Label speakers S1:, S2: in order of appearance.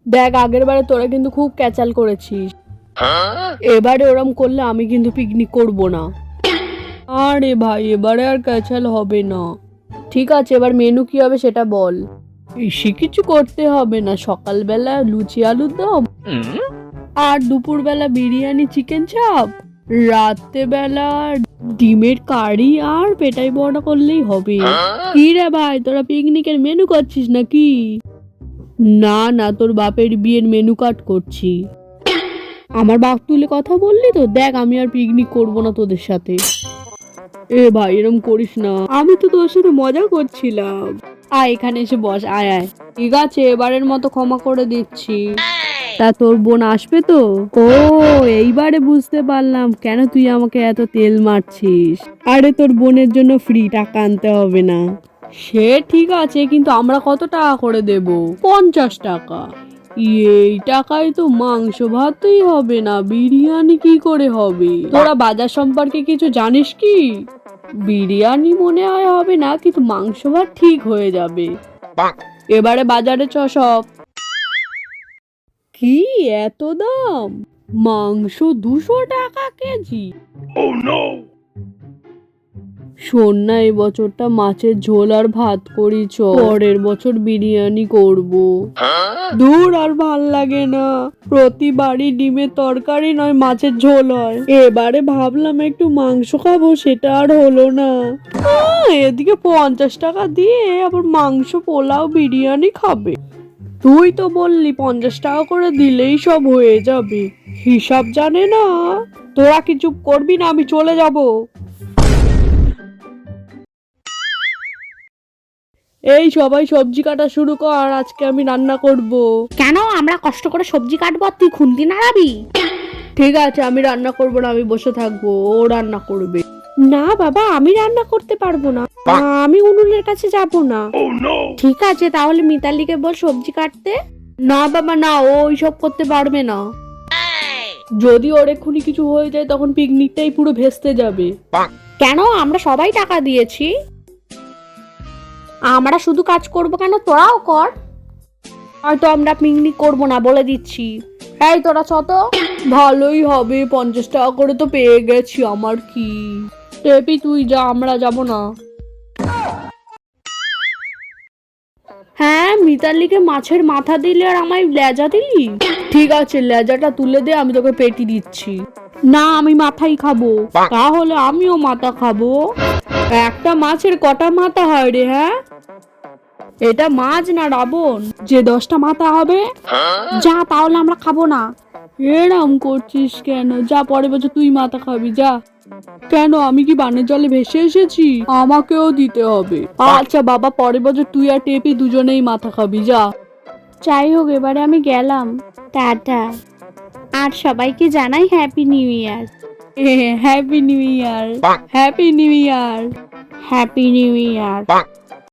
S1: দেখ আগের বারে তোরা কিন্তু খুব ক্যাচাল করেছিস, এবারে ওরম করলে আমি কিন্তু পিকনিক করব না। আরে ভাই এবারে আর ক্যাচাল হবে না। ঠিক আছে এবার মেনু কি হবে সেটা বল। বেশি কিছু করতে হবে না, সকালবেলা লুচি আলুর দম, আর দুপুরবেলা বিরিয়ানি চিকেন চাপ, রাত্রেবেলা ডিমের কারি আর পেটাই বড়া করলেই হবে। কি রে ভাই তোরা পিকনিকের মেনু করছিস নাকি? না না, তোর বাপের বিয়ের মেনু কার্ড করছি। আমার বাপ তুলে কথা বললি তো, দেখ আমি আর পিকনিক করব না তোদের সাথে। এ ভাই এরম করিস না, আমি তো তোর সাথে মজা করছিলাম। আয় এখানে এসে বস, আয় আয়। ঠিক আছে এবারের মতো ক্ষমা করে দিচ্ছি। তা তোর বোন আসবে তো? ও এইবারে বুঝতে পারলাম কেন তুই আমাকে এত তেল মারছিস। আরে তোর বোনের জন্য ফ্রি, টাকা আনতে হবে না। সে ঠিক আছে কিন্তু আমরা কত টাকা করে দেব? 50 টাকা। এই টাকায় তো মাংস ভাতই হবে না, বিরিয়ানি কি করে হবে? তোরা বাজার সম্পর্কে কিছু জানিস কি? বিরিয়ানি মনে হয় হবে না, কিন্তু মাংস ভাত ঠিক হয়ে যাবে। এবারে বাজারে চ সব। কি এত দাম? মাংস 200 টাকা কেজি? শোন না, এই বছরটা মাছের ঝোল আর ভাত করি চ, পরের বছর বিরিয়ানি করব। দূর আর ভাল লাগে না, প্রতিবারই ডিমের তরকারি নয় মাছের ঝোল হয়। এবারে ভাবলাম একটু মাংস খাবো, সেটা আর হলো না। এদিকে 50 টাকা দিয়ে আবার মাংস পোলাও বিরিয়ানি খাবে। তুই তো বললি 50 টাকা করে দিলেই সব হয়ে যাবে, হিসাব জানে না। তোরা কি চুপ করবি না? আমি চলে যাব। এই সবাই সবজি কাটা শুরু কর, আজকে আমি রান্না করব।
S2: কেন আমরা কষ্ট করে সবজি কাটবো আর তুই খুন্তি নাড়াবি?
S1: ঠিক আছে আমি রান্না করব না, আমি বসে থাকবো, ও রান্না করবে।
S2: না বাবা, আমি রান্না করতে পারবো না, আমি উনুনের কাছে যাব না। ঠিক আছে তাহলে মিতালিকে বল সবজি কাটতে।
S1: না বাবা না, ও ওইসব করতে পারবে না। যদি ওর এক্ষুনি কিছু হয়ে যায় তখন পিকনিকটাই পুরো ভেস্তে যাবে।
S2: কেন? আমরা সবাই টাকা দিয়েছি, আমরা শুধু কাজ করব কেন? তোরাও কর। হয়তো আমরা পিকনিক করব না বলে দিচ্ছি। এই তোরা ছত।
S1: ভালোই হবে, 50 টাকা করে তো পেয়ে গেছি, আমার কি। টেপি তুই যা, আমরা যাব না। হ্যাঁ মিতালিকে মাছের মাথা দিলি আর আমায় লেজা দিলি। ঠিক আছে লেজাটা তুলে দে, আমি তোকে পেটি দিচ্ছি। না আমি মাথাই খাবো। তাহলে আমিও মাথা খাবো। একটা মাছের কটা মাথা হয় রে? হ্যাঁ এটা মাছ না রাবণ যে 10টা মাথা হবে?
S2: যা, তাহলে আমরা খাবো না।
S1: এরম করছিস কেন? যা, পরের বছর তুই মাথা খাবি যা। কেন আমি কি বানের জলে ভেসে এসেছি? আমাকেও দিতে হবে। আচ্ছা বাবা, পরের বছর তুই আর টেপি দুজনেই মাথা খাবি যা।
S2: যাই হোক এবারে আমি গেলাম, টাটা। আর সবাইকে জানাই happy new year.
S1: Happy new year, happy new year.
S2: Happy new year.